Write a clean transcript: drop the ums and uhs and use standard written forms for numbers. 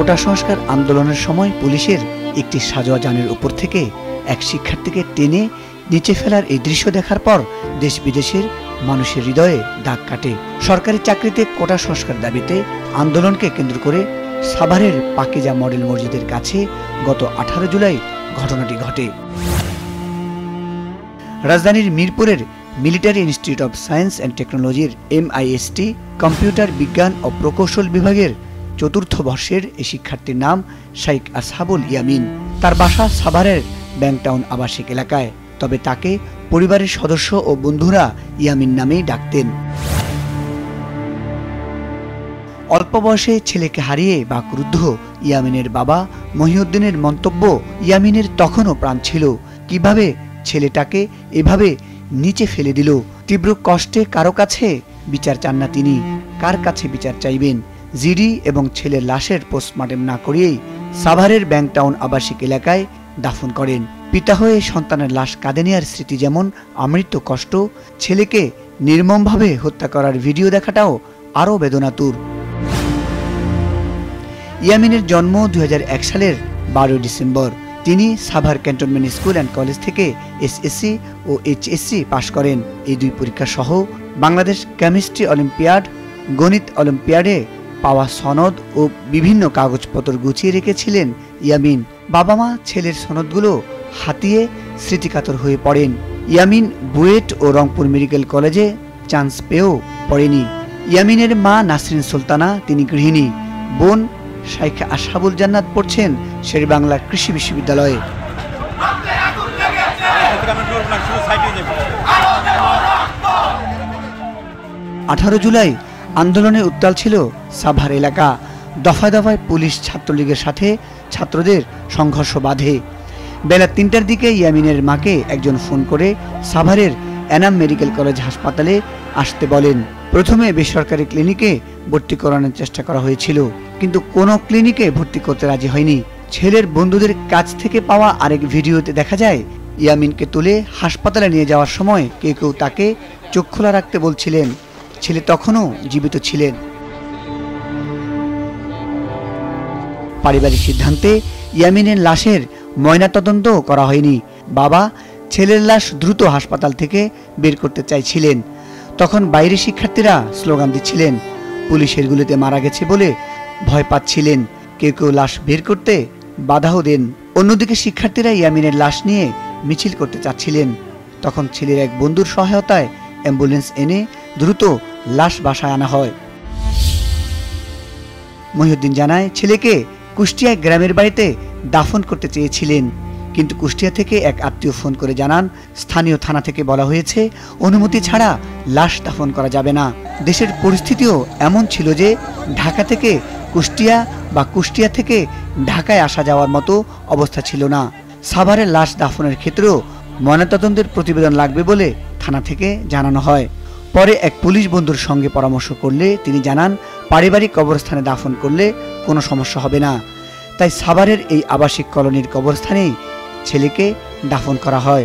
কোটা সংস্কার আন্দোলনের সময় পুলিশের একটি সাজোয়া যানের উপর থেকে এক শিক্ষার্থীকে টেনে নিচে ফেলার এই দৃশ্য দেখার পর দেশ বিদেশের মানুষের হৃদয়ে দাগ কাটে। সরকারি চাকরিতে কোটা সংস্কার দাবিতে আন্দোলনকে কেন্দ্র করে সাভারের পাকিজা মডেল মসজিদের কাছে গত 18 জুলাই ঘটনাটি ঘটে। রাজধানীর মিরপুরের military institute of science and টেকনোলজির MIST কম্পিউটার বিজ্ঞান ও প্রকৌশল বিভাগের চতুর্থ বর্ষের এই শিক্ষার্থীর নাম শাইখ আসহাবুল ইয়ামিন। তার বাসা সাভারের ব্যাংকটাউন আবাসিক এলাকায়, তবে তাকে পরিবারের সদস্য ও বন্ধুরা ইয়ামিন নামেই ডাকতেন। অল্প বয়সে ছেলেকে হারিয়ে বা ক্রুদ্ধ ইয়ামিনের বাবা মহিউদ্দিনের মন্তব্য, ইয়ামিনের তখনও প্রাণ ছিল, কিভাবে ছেলেটাকে এভাবে নিচে ফেলে দিল। তীব্র কষ্টে কারো কাছে বিচার চান না তিনি। কার কাছে বিচার চাইবেন? জিডি এবং ছেলের লাশের পোস্টমর্টেম না করিয়েই সাভারের ব্যাংকটাউন আবাসিক এলাকায় দাফন করেন। পিতা হয়ে সন্তানের লাশ কাঁধে নেওয়ার স্মৃতি যেমন আমৃত্য কষ্ট, ছেলেকে নির্মমভাবে হত্যা করার ভিডিও দেখাটাও আরও বেদনাতুর। ইয়ামিনের জন্ম 2001 সালের 12 ডিসেম্বর। তিনি Savar cantonment school and college থেকে SSC ও HSC পাশ করেন। এই দুই পরীক্ষা সহ বাংলাদেশ কেমিস্ট্রি অলিম্পিয়াড, গণিত অলিম্পিয়াডে পাওয়া সনদ ও বিভিন্ন কাগজপত্র গুছিয়ে রেখেছিলেন ইয়ামিন। বাবা মা ছেলের সনদগুলো হাতিয়ে স্মৃতিকাতর হয়ে পড়েন। ইয়ামিন বুয়েট ও রংপুর মেডিকেল কলেজে চান্স পেয়েও পড়েনি। ইয়ামিনের মা নাসরিন সুলতানা, তিনি গৃহিণী। বোন শাইখ আসহাবুল জান্নাত পড়ছেন শেরেবাংলা কৃষি বিশ্ববিদ্যালয়ে। 18 জুলাই আন্দোলনে উত্তাল ছিল সাভার এলাকা। দফায় দফায় পুলিশ ছাত্রলীগের সাথে ছাত্রদের সংঘর্ষ বাধে। বেলা 3টার দিকে ইয়ামিনের মাকে একজন ফোন করে সাভারের এনাম মেডিকেল কলেজ হাসপাতালে আসতে বলেন। প্রথমে বেসরকারি ক্লিনিকে ভর্তি করানোর চেষ্টা করা হয়েছিল, কিন্তু কোনো ক্লিনিকে ভর্তি করতে রাজি হয়নি। ছেলের বন্ধুদের কাছ থেকে পাওয়া আরেক ভিডিওতে দেখা যায় ইয়ামিনকে তুলে হাসপাতালে নিয়ে যাওয়ার সময় কেউ কেউ তাকে চোখ খোলা রাখতে বলছিলেন। ছেলে তখনও জীবিত ছিলেন। পারিবারিক সিদ্ধান্তে ইয়ামিনের লাশের ময়নাতদন্ত করা হয়নি। বাবা ছেলের লাশ দ্রুত হাসপাতাল থেকে বের করতে চাইছিলেন। তখন বাইরে শিক্ষার্থীরা স্লোগান দিচ্ছিলেন, পুলিশের গুলিতে মারা গেছে বলে ভয় পাচ্ছিলেন। কেউ কেউ লাশ বের করতে বাধাও দেন। অন্যদিকে শিক্ষার্থীরা ইয়ামিনের লাশ নিয়ে মিছিল করতে চাচ্ছিলেন। তখন ছেলের এক বন্ধুর সহায়তায় অ্যাম্বুলেন্স এনে দ্রুত লাশ বাসায় আনা হয়। মহিউদ্দিন জানায়, ছেলেকে কুষ্টিয়ায় গ্রামের বাড়িতে দাফন করতে চেয়েছিলেন, কিন্তু কুষ্টিয়া থেকে এক আত্মীয় ফোন করে জানান স্থানীয় থানা থেকে বলা হয়েছে অনুমতি ছাড়া লাশ দাফন করা যাবে না। দেশের পরিস্থিতিও এমন ছিল যে ঢাকা থেকে কুষ্টিয়া বা কুষ্টিয়া থেকে ঢাকায় আসা যাওয়ার মতো অবস্থা ছিল না। সাভারের লাশ দাফনের ক্ষেত্রেও ময়নাতদন্তের প্রতিবেদন লাগবে বলে থানা থেকে জানানো হয়। পরে এক পুলিশ বন্ধুর সঙ্গে পরামর্শ করলে তিনি জানান পারিবারিক কবরস্থানে দাফন করলে কোনো সমস্যা হবে না। তাই সাভারের এই আবাসিক কলোনির কবরস্থানেই ছেলেকে দাফন করা হয়।